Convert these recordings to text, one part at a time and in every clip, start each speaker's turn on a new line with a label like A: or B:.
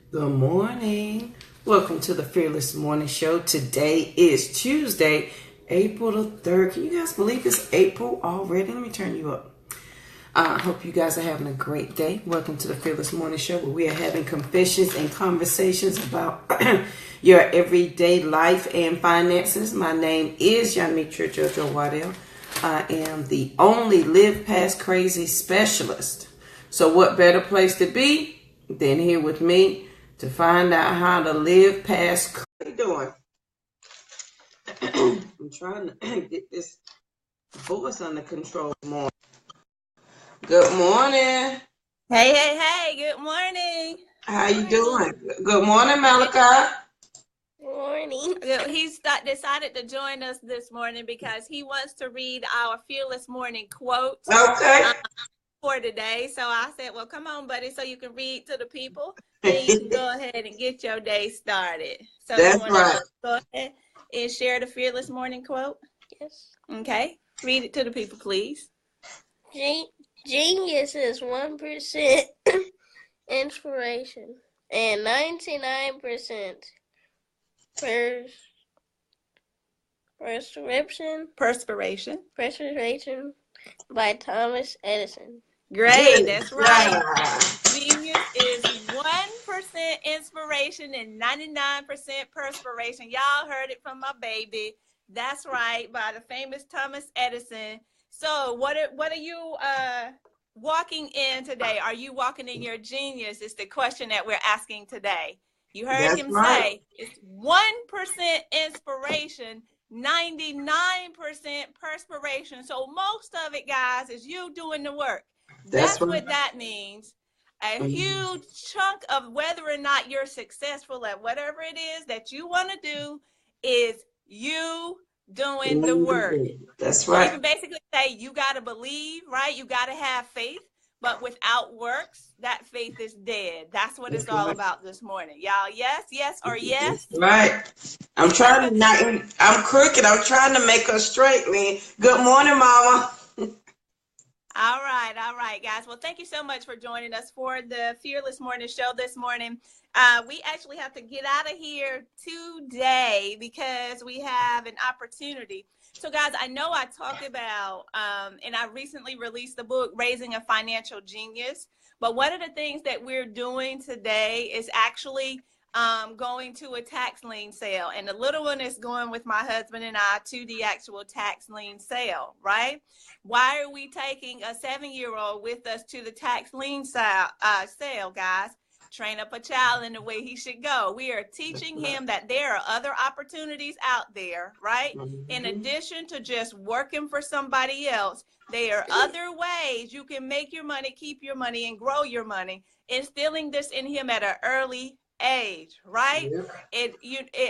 A: Good morning. Welcome to the Fearless Morning Show. Today is Tuesday, April the 3rd. Can you guys believe it's April already? Let me turn you up. I hope you guys are having a great day. Welcome to the Fearless Morning Show, where we are having confessions and conversations about your everyday life and finances. My name is Yamitra Jojo Waddell. I am the only Live Past Crazy specialist. So what better place to be than here with me to find out how to live past crazy. How you doing? I'm trying to get this voice under control more. Good morning.
B: Hey, good morning.
A: How you doing? Good morning, Malachi.
B: Morning. He's decided to join us this morning because he wants to read our Fearless Morning quote
A: Okay.
B: for today. So I said, well, come on, buddy, so you can read to the people. Then you can go ahead and get your day started. So
A: That's
B: you want
A: right.
B: to go ahead and share the Fearless Morning quote? Yes. Okay. Read it to the people, please.
C: Genius is 1% inspiration and 99% perspiration by Thomas Edison.
B: Great, that's right. Genius is 1% inspiration and 99% perspiration. Y'all heard it from my baby. That's right, by the famous Thomas Edison. So what are you walking in today? Are you walking in your genius? Is the question that we're asking today. You heard him say it's 1% inspiration, 99% perspiration. So most of it, guys, is you doing the work. That's what that means. A huge chunk of whether or not you're successful at whatever it is that you want to do is you doing the work.
A: That's
B: right.
A: right.
B: You can basically say you got to believe, right? You got to have faith, but without works, that faith is dead. That's what it's all about this morning. Y'all, yes, or yes?
A: That's right. I'm trying to not, I'm crooked. I'm trying to make her straight, Lien. Good morning, Mama.
B: All right, guys. Well, thank you so much for joining us for the Fearless Morning Show this morning. We actually have to get out of here today because we have an opportunity. So, guys, I know I talked about, and I recently released the book, Raising a Financial Genius. But one of the things that we're doing today is actually going to a tax lien sale. And the little one is going with my husband and I to the actual tax lien sale, right? Why are we taking a 7-year-old with us to the tax lien sale, guys? Train up a child in the way he should go. We are teaching him that there are other opportunities out there, right? In addition to just working for somebody else, there are other ways you can make your money, keep your money, and grow your money. Instilling this in him at an early age, right?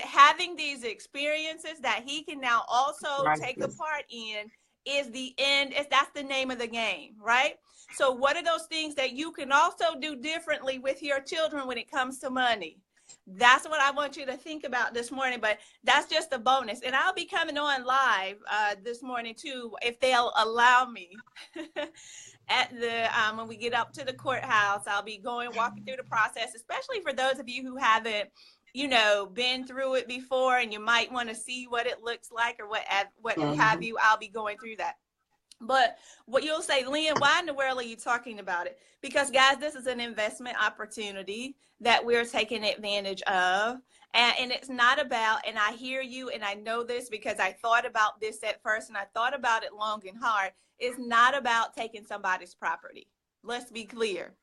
B: Having these experiences that he can now also take a part in is the end. That's the name of the game, right? So what are those things that you can also do differently with your children when it comes to money? That's what I want you to think about this morning, but that's just a bonus. And I'll be coming on live this morning too, if they'll allow me. At the when we get up to the courthouse, I'll be walking through the process, especially for those of you who haven't, been through it before, and you might want to see what it looks like or what have you. I'll be going through that. But what you'll say, Lien, why in the world are you talking about it? Because, guys, this is an investment opportunity that we're taking advantage of. And it's not about, and I hear you, and I know this because I thought about this at first, and I thought about it long and hard. It's not about taking somebody's property. Let's be clear.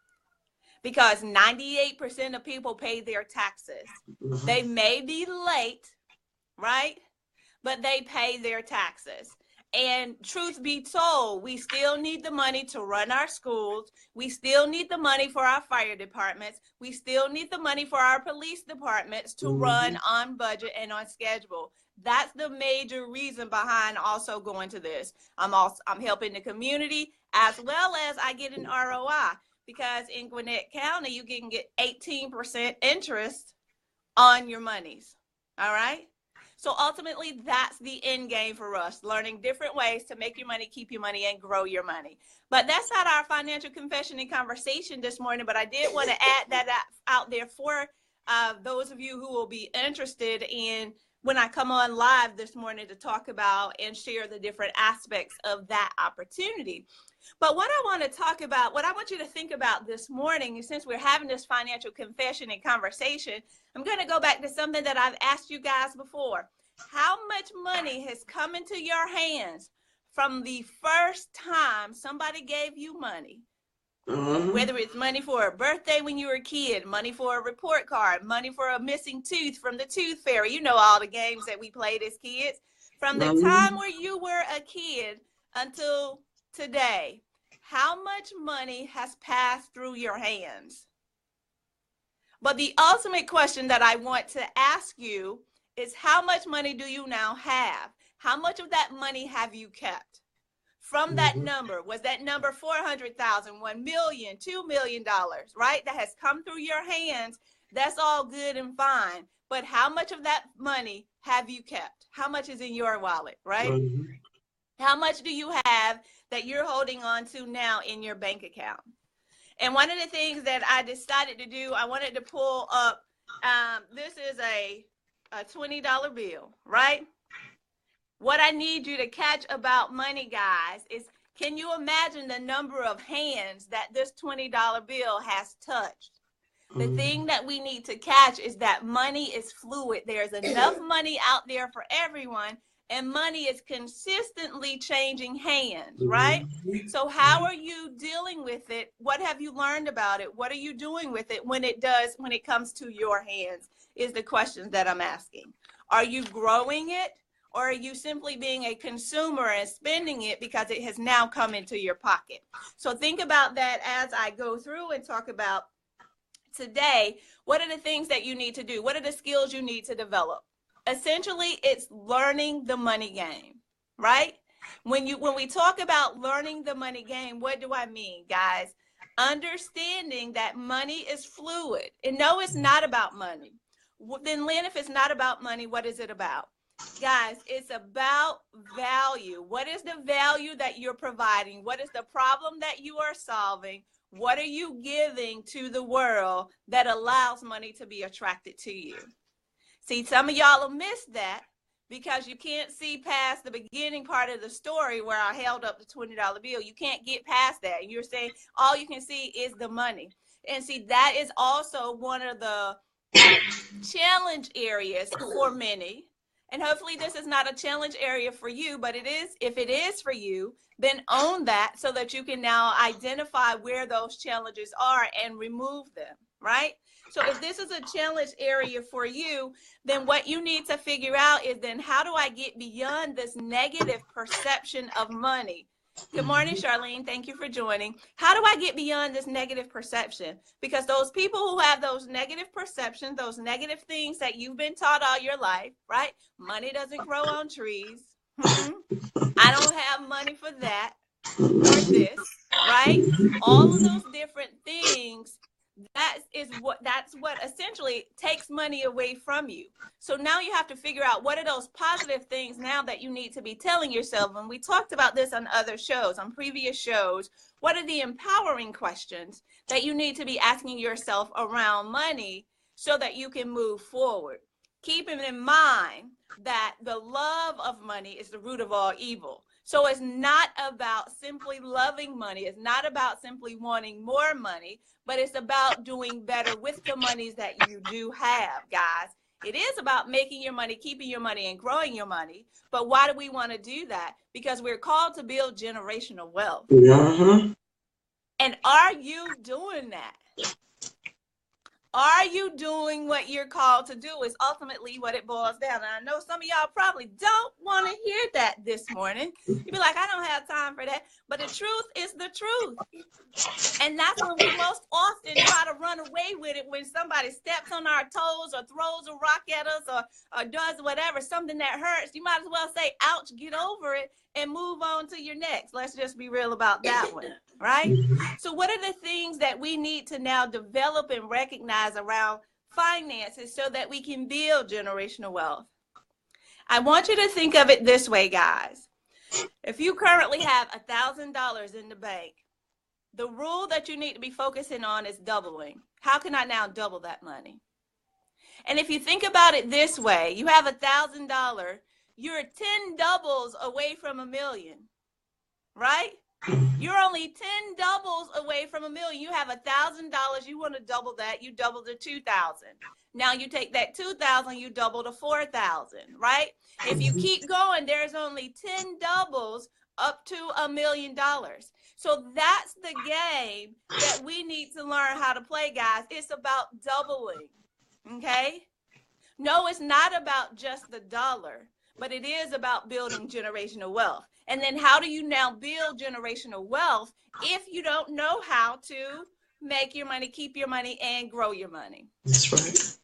B: Because 98% of people pay their taxes. They may be late, right? But they pay their taxes. And truth be told, we still need the money to run our schools. We still need the money for our fire departments. We still need the money for our police departments to run on budget and on schedule. That's the major reason behind also going to this. I'm helping the community as well as I get an ROI, because in Gwinnett County, you can get 18% interest on your monies. All right. So ultimately, that's the end game for us, learning different ways to make your money, keep your money, and grow your money. But that's not our financial confession and conversation this morning, but I did want to add that out there for those of you who will be interested in when I come on live this morning to talk about and share the different aspects of that opportunity. But what I want to talk about, what I want you to think about this morning, is since we're having this financial confession and conversation, I'm going to go back to something that I've asked you guys before. How much money has come into your hands from the first time somebody gave you money? Whether it's money for a birthday when you were a kid, money for a report card, money for a missing tooth from the tooth fairy. You know all the games that we played as kids. From the time where you were a kid until today, how much money has passed through your hands? But the ultimate question that I want to ask you is, how much money do you now have? How much of that money have you kept? From that number, was that number 400,000, 1 million, $2 million, right? That has come through your hands. That's all good and fine. But how much of that money have you kept? How much is in your wallet, right? How much do you have that you're holding on to now in your bank account? And one of the things that I decided to do, I wanted to pull up, this is a $20 bill, right? What I need you to catch about money, guys, is, can you imagine the number of hands that this $20 bill has touched? The thing that we need to catch is that money is fluid. There's enough money out there for everyone, and money is consistently changing hands, right? So how are you dealing with it? What have you learned about it? What are you doing with it when it comes to your hands, is the question that I'm asking. Are you growing it? Or are you simply being a consumer and spending it because it has now come into your pocket? So think about that as I go through and talk about today. What are the things that you need to do? What are the skills you need to develop? Essentially, it's learning the money game, right? When we talk about learning the money game, what do I mean, guys? Understanding that money is fluid. And no, it's not about money. Then, Lynn, if it's not about money, what is it about? Guys, it's about value. What is the value that you're providing? What is the problem that you are solving? What are you giving to the world that allows money to be attracted to you? See, some of y'all will miss that because you can't see past the beginning part of the story where I held up the $20 bill. You can't get past that. You're saying all you can see is the money. And see, that is also one of the challenge areas for many. And hopefully this is not a challenge area for you, but it is. If it is for you, then own that so that you can now identify where those challenges are and remove them, right? So if this is a challenge area for you, then what you need to figure out is, then how do I get beyond this negative perception of money? Good morning, Charlene. Thank you for joining. How do I get beyond this negative perception? Because those people who have those negative perceptions, those negative things that you've been taught all your life, right? Money doesn't grow on trees. I don't have money for that or this, right? All of those different things, that's what essentially takes money away from you. So now you have to figure out, what are those positive things now that you need to be telling yourself. And we talked about this on other shows, on previous shows. What are the empowering questions that you need to be asking yourself around money so that you can move forward? Keeping in mind that the love of money is the root of all evil. So it's not about simply loving money. It's not about simply wanting more money, but it's about doing better with the monies that you do have, guys. It is about making your money, keeping your money, and growing your money. But why do we want to do that? Because we're called to build generational wealth. And are you doing that? Are you doing what you're called to do is ultimately what it boils down. And I know some of y'all probably don't want to hear that this morning. You'd be like, I don't have time for that. But the truth is the truth. And that's when we most often try to run away with it, when somebody steps on our toes or throws a rock at us or does whatever, something that hurts. You might as well say, ouch, get over it and move on to your next. Let's just be real about that one, right? So what are the things that we need to now develop and recognize around finances so that we can build generational wealth? I want you to think of it this way, guys. If you currently have $1,000 in the bank, the rule that you need to be focusing on is doubling. How can I now double that money? And if you think about it this way, you have $1,000, you're 10 doubles away from $1 million, right? You're only 10 doubles away from $1 million. You have $1,000. You want to double that. You double to 2,000. Now you take that 2,000, you double to 4,000, right? If you keep going, there's only 10 doubles up to $1 million. So that's the game that we need to learn how to play, guys. It's about doubling, okay? No, it's not about just the dollar, but it is about building generational wealth. And then how do you now build generational wealth if you don't know how to make your money, keep your money, and grow your money?
A: That's right.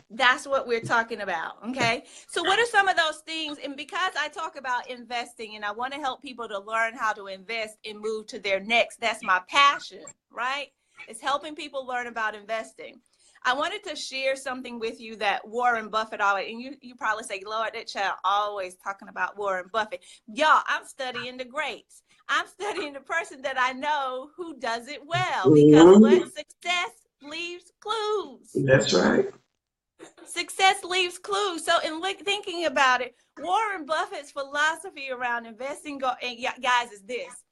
B: That's what we're talking about, okay? So what are some of those things? And because I talk about investing and I want to help people to learn how to invest and move to their next, that's my passion, right? It's helping people learn about investing. I wanted to share something with you that Warren Buffett always, and you probably say, Lord, that child always talking about Warren Buffett. Y'all, I'm studying the greats. I'm studying the person that I know who does it well, because what? Success leaves clues.
A: That's right.
B: Success leaves clues. So in thinking about it, Warren Buffett's philosophy around investing, guys, is this.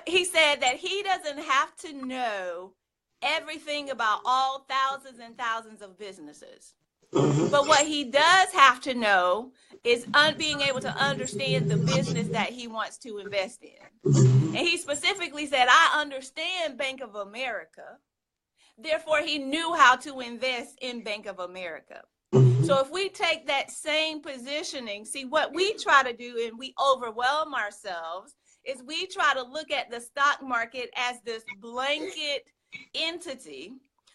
B: He said that he doesn't have to know everything about all thousands and thousands of businesses. But what he does have to know is being able to understand the business that he wants to invest in. And he specifically said, I understand Bank of America. Therefore, he knew how to invest in Bank of America. So if we take that same positioning, see what we try to do, and we overwhelm ourselves, is we try to look at the stock market as this blanket entity.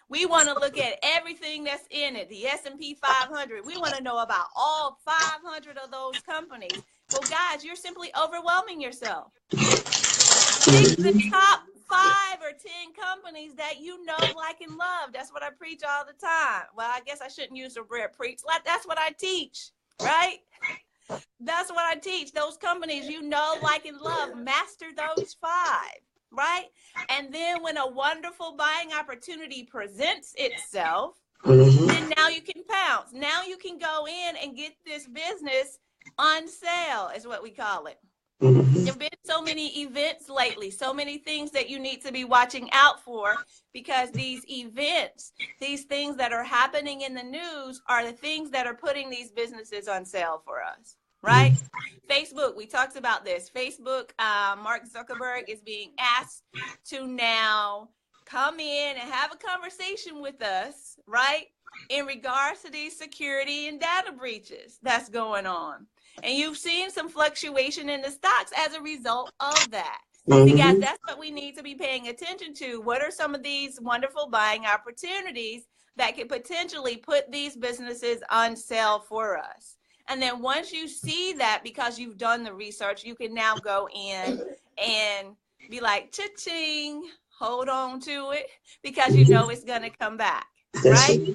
B: We want to look at everything that's in it, the S&P 500. We want to know about all 500 of those companies. Well, guys, you're simply overwhelming yourself. Pick the top 5 or 10 companies that you know, like, and love. That's what I preach all the time. Well, I guess I shouldn't use the word preach. That's what I teach, right? That's what I teach. Those companies you know, like, and love. Master those 5. Right? And then when a wonderful buying opportunity presents itself, then now you can pounce. Now you can go in and get this business on sale, is what we call it. There have been so many events lately, so many things that you need to be watching out for, because these events, these things that are happening in the news are the things that are putting these businesses on sale for us. Right? Facebook, we talked about this. Facebook, Mark Zuckerberg is being asked to now come in and have a conversation with us, right, in regards to these security and data breaches that's going on. And you've seen some fluctuation in the stocks as a result of that. See, guys, that's what we need to be paying attention to. What are some of these wonderful buying opportunities that could potentially put these businesses on sale for us? And then once you see that, because you've done the research, you can now go in and be like, cha-ching, hold on to it, because you know it's going to come back, right?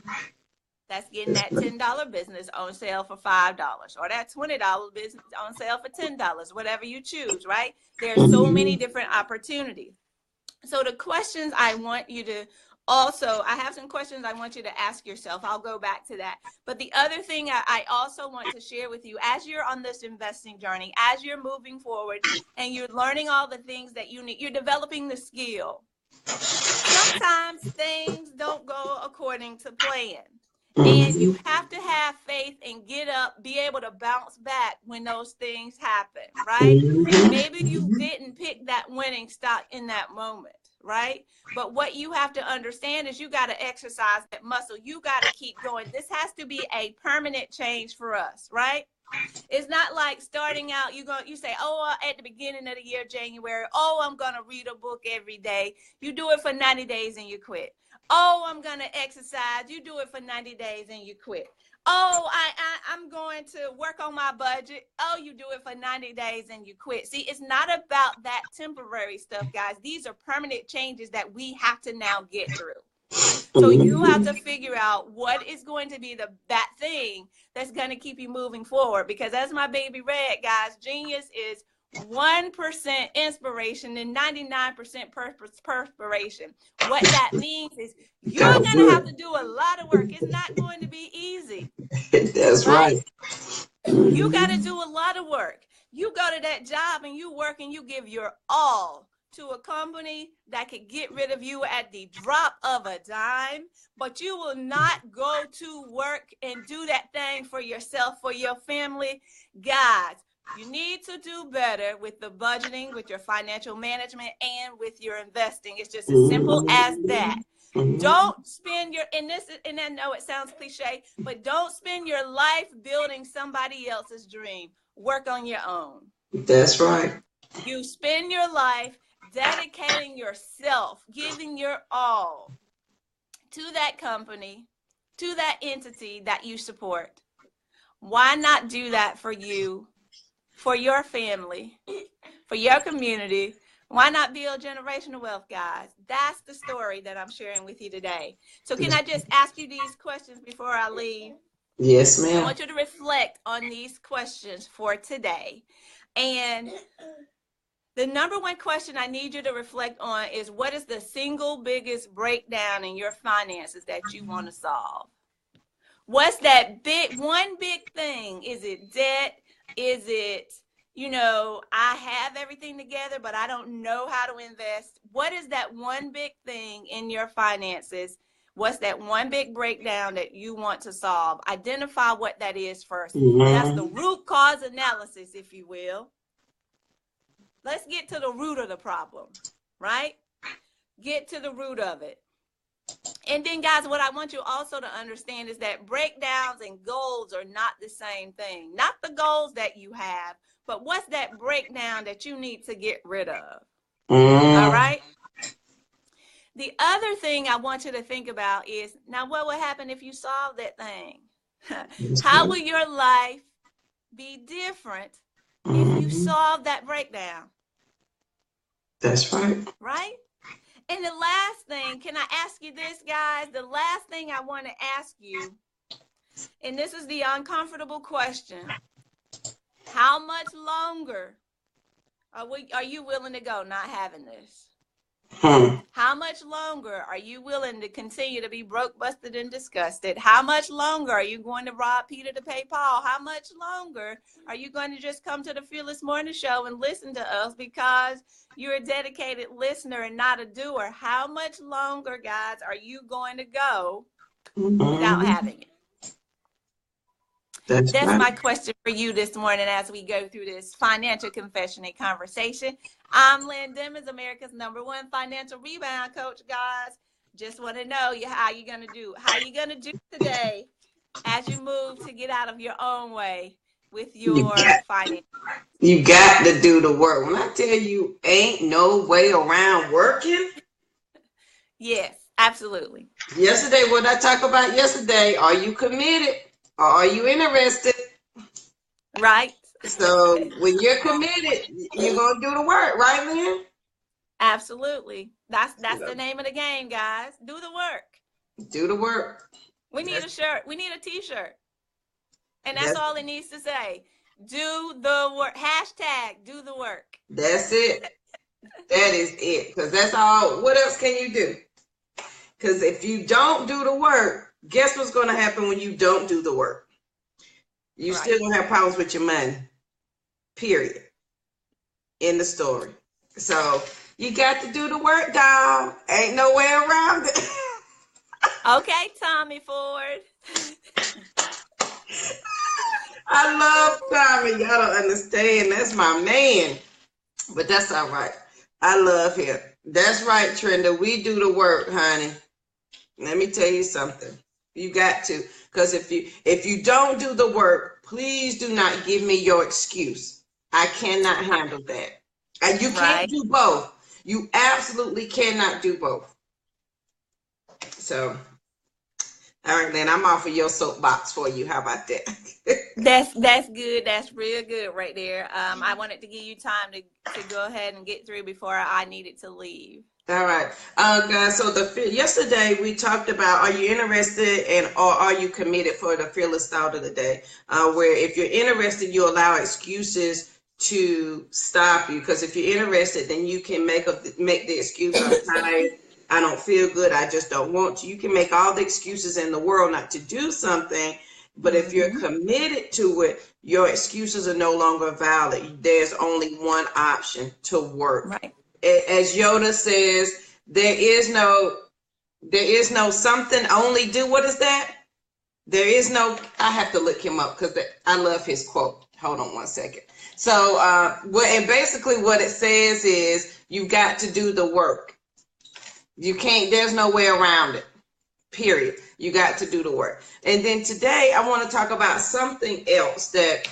B: That's getting that $10 business on sale for $5, or that $20 business on sale for $10, whatever you choose, right? There's so many different opportunities. So the questions I want you to also, I have some questions I want you to ask yourself. I'll go back to that. But the other thing I also want to share with you, as you're on this investing journey, as you're moving forward and you're learning all the things that you need, you're developing the skill. Sometimes things don't go according to plan. And you have to have faith and get up, be able to bounce back when those things happen, right? Maybe you didn't pick that winning stock in that moment, right? But what you have to understand is you got to exercise that muscle. You got to keep going. This has to be a permanent change for us, right? It's not like starting out, you say, oh, at the beginning of the year, January, oh, I'm going to read a book every day. You do it for 90 days and you quit. Oh, I'm going to exercise. You do it for 90 days and you quit. Oh, I'm going to work on my budget. Oh, you do it for 90 days and you quit. See, it's not about that temporary stuff, guys. These are permanent changes that we have to now get through. So you have to figure out what is going to be that thing that's going to keep you moving forward. Because as my baby read, guys, genius is 1% inspiration and 99% perspiration. What that means is you're going to have to do a lot of work. It's not going to be easy.
A: That's right.
B: You got to do a lot of work. You go to that job and you work and you give your all to a company that could get rid of you at the drop of a dime, but you will not go to work and do that thing for yourself, for your family. Guys, you need to do better with the budgeting, with your financial management, and with your investing. It's just as simple as that. Don't spend your, and I know it sounds cliche, but don't spend your life building somebody else's dream. Work on your own.
A: That's right.
B: You spend your life dedicating yourself, giving your all to that company, to that entity that you support. Why not do that for you, for your family, for your community? Why not build generational wealth, guys? That's the story that I'm sharing with you today. So can I just ask you these questions before I leave?
A: Yes, ma'am.
B: I want you to reflect on these questions for today. And the number one question I need you to reflect on is, what is the single biggest breakdown in your finances that you want to solve? What's that one big thing? Is it debt? Is it, I have everything together, but I don't know how to invest? What is that one big thing in your finances? What's that one big breakdown that you want to solve? Identify what that is first. That's the root cause analysis, if you will. Let's get to the root of the problem, right? Get to the root of it. And then, guys, what I want you also to understand is that breakdowns and goals are not the same thing. Not the goals that you have, but what's that breakdown that you need to get rid of? All right? The other thing I want you to think about is, now what would happen if you solve that thing? How will your life be different if you solve that breakdown?
A: That's right.
B: Right? And the last thing, can I ask you this, guys? The last thing I want to ask you, and this is the uncomfortable question: how much longer are you willing to go not having this? How much longer are you willing to continue to be broke, busted, and disgusted? How much longer are you going to rob Peter to pay Paul? How much longer are you going to just come to the Fearless Morning Show and listen to us because you're a dedicated listener and not a doer? How much longer, guys, are you going to go without having it? That's my question for you this morning as we go through this financial confession and conversation. I'm Lynn Dimmons, America's #1 financial rebound coach, guys. Just want to know how you're going to do. How you going to do today as you move to get out of your own way with your finance.
A: You got to do the work. When I tell you ain't no way around working.
B: Yes, absolutely.
A: Yesterday, what I talk about yesterday, are you committed or are you interested?
B: Right.
A: So when you're committed, you're going to do the work, right, Lynn?
B: Absolutely. That's the name of the game, guys. Do the work.
A: Do the work.
B: We need a shirt. We need a t-shirt. And that's all it needs to say. Do the work. Hashtag do the work.
A: That's it. That is it. Because that's all. What else can you do? Because if you don't do the work, guess what's going to happen when you don't do the work? You still going to have problems with your money. Period. In the story. So you got to do the work, dog. Ain't no way around it.
B: Okay, Tommy Ford.
A: I love Tommy. Y'all don't understand. That's my man. But that's all right. I love him. That's right, Trenda. We do the work, honey. Let me tell you something. You got to. Because if you don't do the work, please do not give me your excuse. I cannot handle that. And you can't do both. You absolutely cannot do both. So, all right, then I'm off of your soapbox for you. How about that?
B: That's good. That's real good right there. I wanted to give you time to go ahead and get through before I needed to leave.
A: All right, guys. So yesterday we talked about, are you interested or are you committed for the fearless thought of the day? Where if you're interested, you allow excuses to stop you. Because if you're interested, then you can make the excuse, I'm tired, I don't feel good, I just don't want to. You can make all the excuses in the world not to do something, but if you're committed to it, your excuses are no longer valid. There's only one option: to work.
B: Right.
A: As Yoda says, there is no something, only do. What is that? There is no, I have to look him up because I love his quote. Hold on one second. So, and basically what it says is you've got to do the work. You can't, there's no way around it, period. You got to do the work. And then today I want to talk about something else that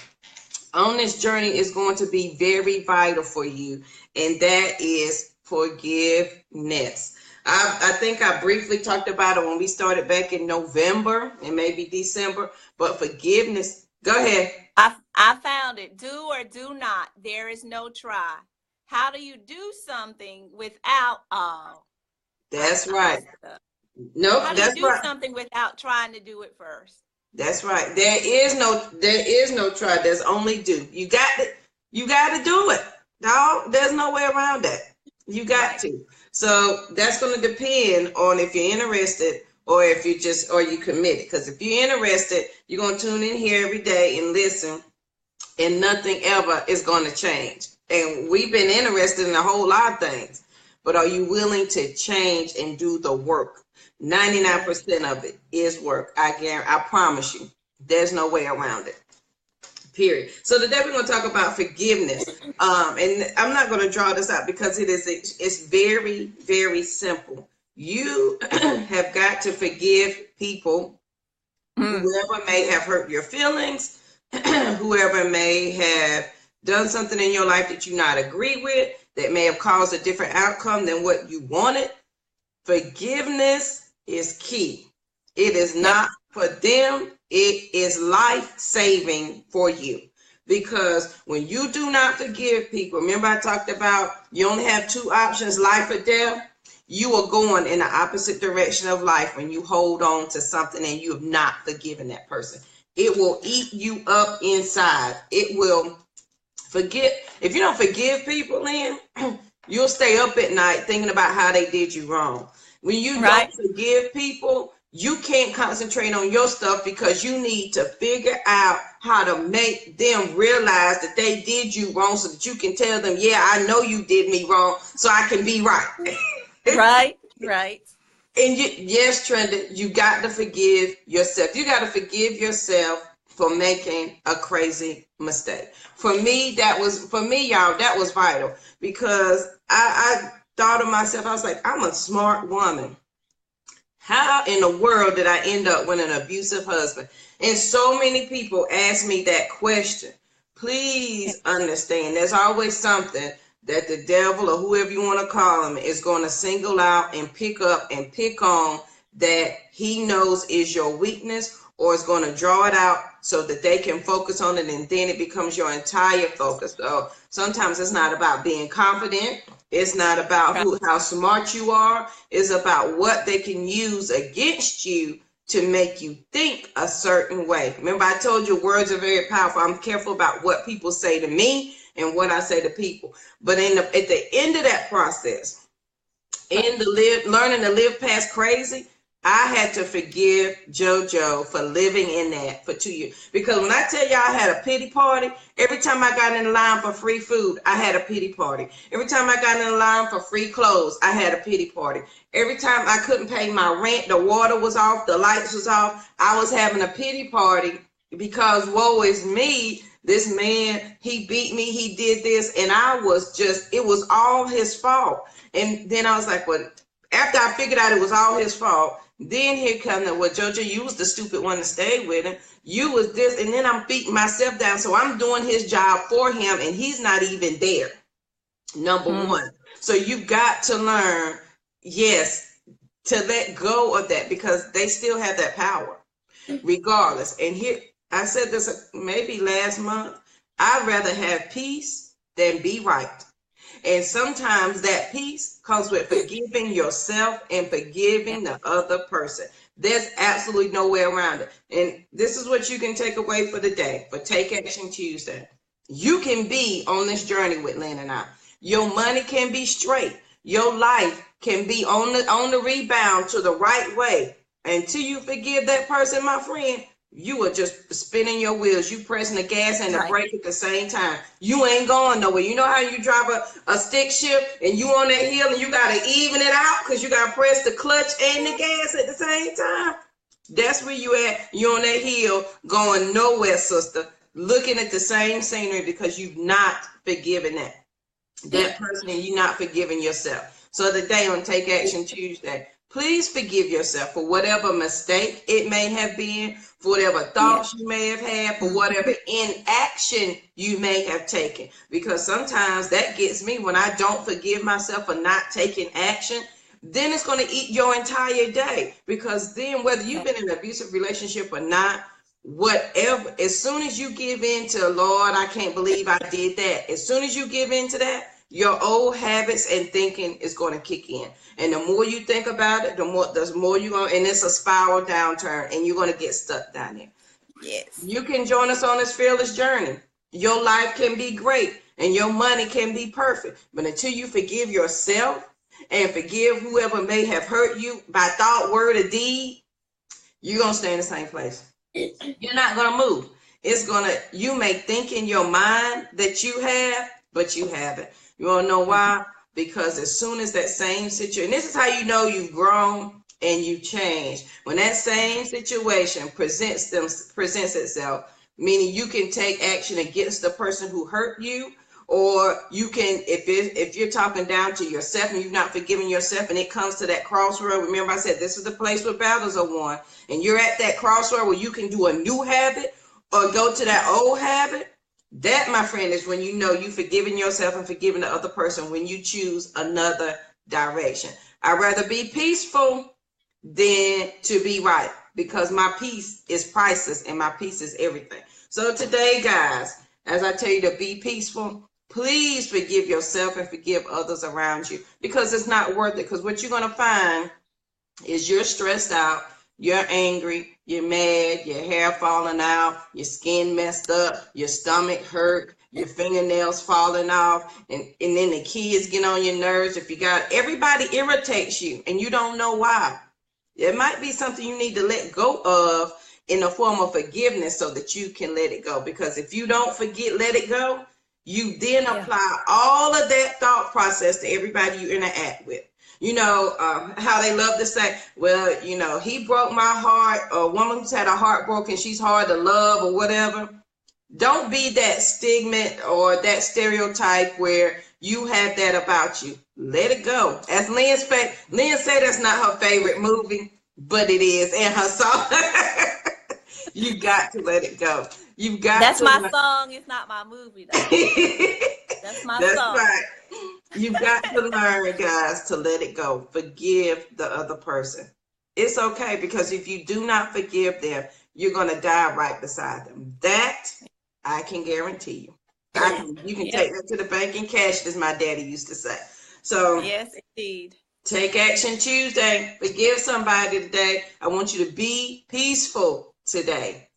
A: on this journey is going to be very vital for you, and that is forgiveness. I think I briefly talked about it when we started back in November and maybe December, but forgiveness, go ahead.
B: I found it. Do or do not. There is no try. How do you do something without all?
A: That's right. Nope,
B: How do
A: that's
B: you do
A: right.
B: something without trying to do it first?
A: That's right. There is no try. There's only do. You got to do it. No, there's no way around that. You got to. So that's going to depend on if you're interested or if you committed. Because if you're interested, you're going to tune in here every day and listen, and nothing ever is going to change. And we've been interested in a whole lot of things, but are you willing to change and do the work? 99% of it is work. I promise you, there's no way around it. Period. So today we're going to talk about forgiveness. And I'm not going to draw this out because it's very, very simple. You have got to forgive people, whoever may have hurt your feelings, whoever may have done something in your life that you not agree with, that may have caused a different outcome than what you wanted. Forgiveness is key. It is not for them. It is life-saving for you. Because when you do not forgive people, remember I talked about you only have two options, life or death. You are going in the opposite direction of life when you hold on to something and you have not forgiven that person. It will eat you up inside. It will if you don't forgive people, Lien, you'll stay up at night thinking about how they did you wrong. When you don't forgive people, you can't concentrate on your stuff because you need to figure out how to make them realize that they did you wrong so that you can tell them, yeah, I know you did me wrong, so I can be right.
B: Right.
A: And yes, Trenda, you got to forgive yourself. You got to forgive yourself for making a crazy mistake. For me, y'all, that was vital because I thought of myself, I was like, I'm a smart woman. How in the world did I end up with an abusive husband? And so many people ask me that question. Please understand, there's always something that the devil or whoever you want to call him is going to single out and pick up and pick on that he knows is your weakness, or is going to draw it out so that they can focus on it, and then it becomes your entire focus. So sometimes it's not about being confident. It's not about how smart you are. It's about what they can use against you to make you think a certain way. Remember, I told you words are very powerful. I'm careful about what people say to me and what I say to people. But at the end of that process, learning to live past crazy, I had to forgive JoJo for living in that for 2 years. Because when I tell y'all I had a pity party, every time I got in line for free food, I had a pity party. Every time I got in line for free clothes, I had a pity party. Every time I couldn't pay my rent, the water was off, the lights was off, I was having a pity party because woe is me. This man, he beat me, he did this, and it was all his fault. And then I was like, well, after I figured out it was all his fault, then here comes JoJo, you was the stupid one to stay with him. You was this, and then I'm beating myself down. So I'm doing his job for him, and he's not even there. Number one. So you got to learn, yes, to let go of that because they still have that power, regardless. And here, I said this maybe last month, I'd rather have peace than be right. And sometimes that peace comes with forgiving yourself and forgiving the other person. There's absolutely no way around it. And this is what you can take away for the day, for Take Action Tuesday. You can be on this journey with Lynn and I. Your money can be straight. Your life can be on the rebound to the right way. Until you forgive that person, my friend, you are just spinning your wheels. You pressing the gas and the brake at the same time. You ain't going nowhere. You know how you drive a stick shift and you on that hill and you got to even it out because you got to press the clutch and the gas at the same time? That's where you at. You on that hill going nowhere, sister, looking at the same scenery because you've not forgiven that person and you're not forgiving yourself. So today on Take Action Tuesday, please forgive yourself for whatever mistake it may have been, for whatever thoughts you may have had, for whatever inaction you may have taken. Because sometimes that gets me when I don't forgive myself for not taking action. Then it's going to eat your entire day. Because then whether you've been in an abusive relationship or not, whatever, as soon as you give in to, Lord, I can't believe I did that. As soon as you give in to that, your old habits and thinking is going to kick in. And the more you think about it, the more you're going to, and it's a spiral downturn and you're going to get stuck down there.
B: Yes.
A: You can join us on this fearless journey. Your life can be great and your money can be perfect. But until you forgive yourself and forgive whoever may have hurt you by thought, word, or deed, you're going to stay in the same place. You're not going to move. You may think in your mind that you have, but you haven't. You want to know why? Because as soon as that same situation, and this is how you know you've grown and you've changed, when that same situation presents itself, meaning you can take action against the person who hurt you, or you can, if you're talking down to yourself and you've not forgiven yourself and it comes to that crossroad, remember I said this is the place where battles are won, and you're at that crossroad where you can do a new habit or go to that old habit. That, my friend, is when you know you've forgiven yourself and forgiven the other person, when you choose another direction. I'd rather be peaceful than to be right, because my peace is priceless and my peace is everything. So today, guys, as I tell you to be peaceful, please forgive yourself and forgive others around you, because it's not worth it. Because what you're going to find is you're stressed out, you're angry, you're mad, your hair falling out, your skin messed up, your stomach hurt, your fingernails falling off, and then the kids get on your nerves. If you got, everybody irritates you and you don't know why. It might be something you need to let go of in the form of forgiveness so that you can let it go. Because if you don't let it go, you then apply all of that thought process to everybody you interact with. You know, how they love to say, well, you know, he broke my heart, or a woman who's had a heart broken, she's hard to love or whatever. Don't be that stigma or that stereotype where you have that about you. Let it go. As Lynn said that's not her favorite movie, but it is in her song. You got to let it go. You've got
B: That's my song. It's not my movie, though. That's my song. That's right.
A: You've got to learn, guys, to let it go. Forgive the other person. It's okay, because if you do not forgive them, you're going to die right beside them. That I can guarantee you. You can take that to the bank and cash, as my daddy used to say. So
B: yes, indeed.
A: Take Action Tuesday. Forgive somebody today. I want you to be peaceful today.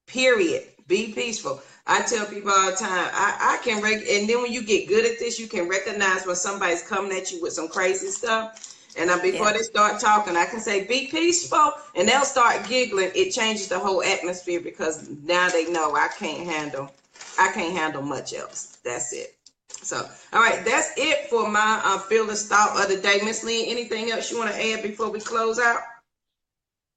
A: Period. Be peaceful. I tell people all the time, I can and then when you get good at this, you can recognize when somebody's coming at you with some crazy stuff. And before they start talking, I can say, be peaceful, and they'll start giggling. It changes the whole atmosphere, because now they know I can't handle much else. That's it. So, all right, that's it for my fearless thought of the day. Miss Lynn, anything else you want to add before we close out?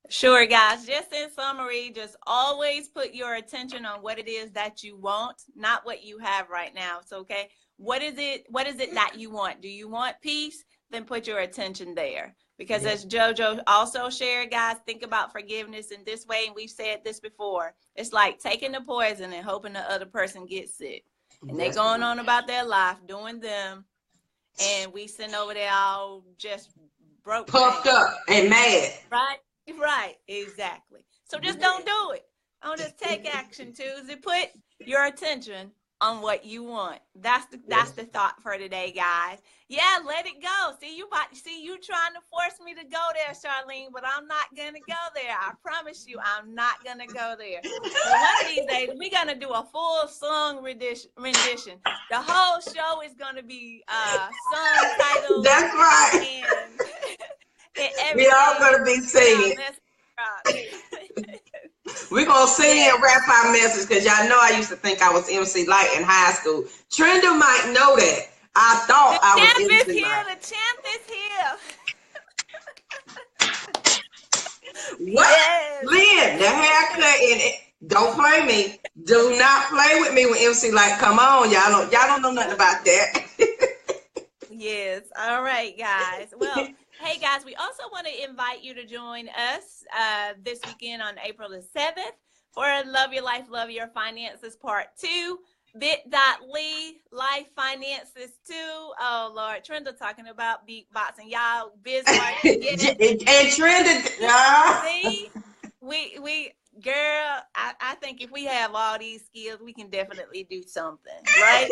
B: Sure, guys. Just in summary, just always put your attention on what it is that you want, not what you have right now. So, okay, what is it that you want? Do you want peace? Then put your attention there. Because as JoJo also shared, guys, think about forgiveness in this way. And we've said this before. It's like taking the poison and hoping the other person gets sick. And they're going on about their life, doing them. And we sitting over there all just broke.
A: Puffed up and mad.
B: Right, exactly. So just don't do it. Don't just take action, Tuesday. Put your attention on what you want. That's the thought for today, guys. Yeah, let it go. See you trying to force me to go there, Charlene, but I'm not gonna go there. I promise you, I'm not gonna go there. But one of these days, we're gonna do a full song rendition. The whole show is gonna be song titles.
A: That's right.
B: And
A: We all gonna be singing. We're going to sing and rap our message because y'all know I used to think I was MC Light in high school. Trenda might know that. I thought I was MC Light.
B: The champ is here.
A: What? Yes. Lien, the haircut in it. Don't play me. Do not play with me with MC Light. Come on, y'all don't know nothing about that.
B: Yes. All right, guys. Well, hey guys, we also want to invite you to join us this weekend on April the 7th for Love Your Life, Love Your Finances Part 2, bit.ly, Life Finances 2. Oh Lord, Trenda talking about beatboxing. Y'all, Bismarck.
A: And Trenda.
B: See, we girl, I think if we have all these skills, we can definitely do something, right?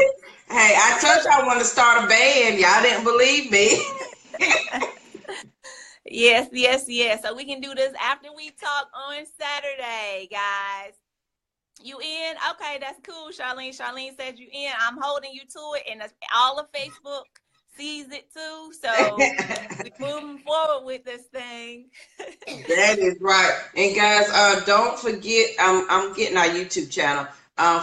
A: Hey, I told you I want to start a band. Y'all didn't believe me.
B: Yes. So we can do this after we talk on Saturday, guys. You in? Okay, that's cool, Charlene. Charlene said you in. I'm holding you to it, and all of Facebook sees it too. So we're moving forward with this thing.
A: That is right. And guys, don't forget, I'm getting our YouTube channel.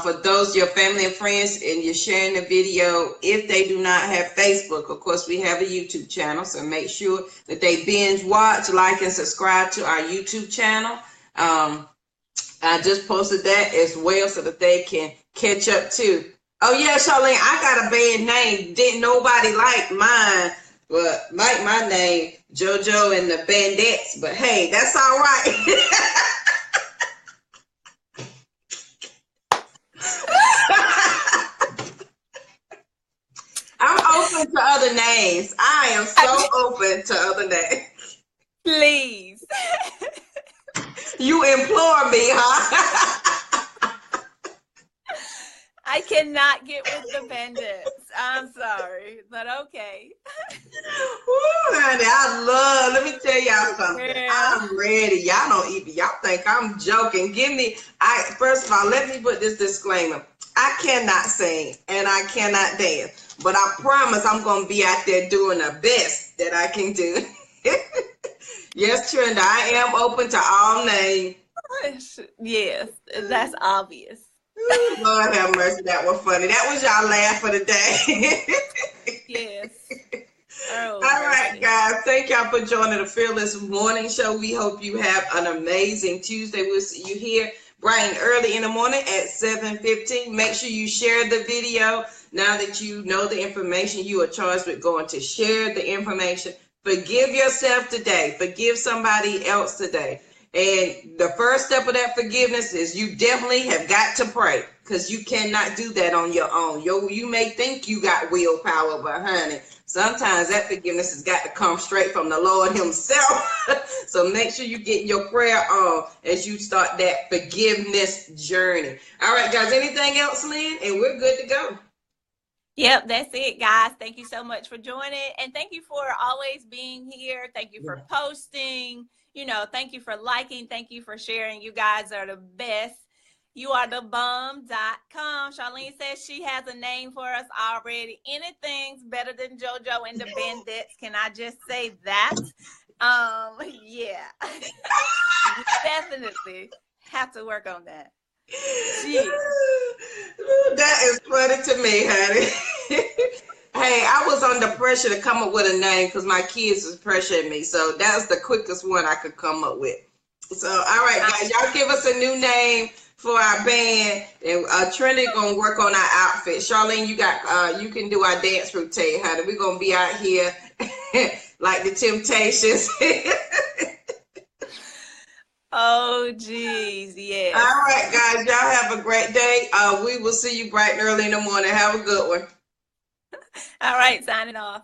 A: For those your family and friends, and you're sharing the video, if they do not have Facebook, of course we have a YouTube channel, so make sure that they binge watch, like, and subscribe to our YouTube channel. I just posted that as well so that they can catch up too. Oh yeah, Charlene, I got a band name. Didn't nobody like mine, but like my name, JoJo and the Bandettes. But hey, that's all right. I'm open to other names. I am so open to other names.
B: Please.
A: You implore me, huh?
B: I cannot get with the Bandits. I'm sorry, but okay.
A: Ooh, honey, let me tell y'all something. Yeah. I'm ready. Y'all think I'm joking. First of all, let me put this disclaimer. I cannot sing and I cannot dance, but I promise I'm going to be out there doing the best that I can do. Yes, Trenda, I am open to all names.
B: Yes, that's obvious.
A: Lord have mercy, that was funny. That was y'all laugh for the day.
B: Yes. Oh,
A: all right, guys. Thank y'all for joining the Fearless Morning Show. We hope you have an amazing Tuesday. We'll see you here bright and early in the morning at 7:15. Make sure you share the video. Now that you know the information, you are charged with going to share the information. Forgive yourself today. Forgive somebody else today. And the first step of that forgiveness is you definitely have got to pray, because you cannot do that on your own. You may think you got willpower, but honey, sometimes that forgiveness has got to come straight from the Lord himself. So make sure you get your prayer on as you start that forgiveness journey. All right, guys, anything else, Lien? And we're good to go.
B: Yep, that's it, guys. Thank you so much for joining. And thank you for always being here. Thank you for posting. Thank you for liking. Thank you for sharing. You guys are the best. You are the bomb.com. Charlene says she has a name for us already. Anything's better than JoJo and the Bandits. Can I just say that? Yeah. We definitely have to work on that. Jeez.
A: That is funny to me, honey. Hey, I was under pressure to come up with a name because my kids was pressuring me. So that's the quickest one I could come up with. So, all right, guys, y'all give us a new name for our band. And Trenda gonna work on our outfit. Charlene, you can do our dance routine, honey. We're gonna be out here like the Temptations.
B: Oh, geez, yeah.
A: All right, guys, y'all have a great day. We will see you bright and early in the morning. Have a good one.
B: All right, signing off.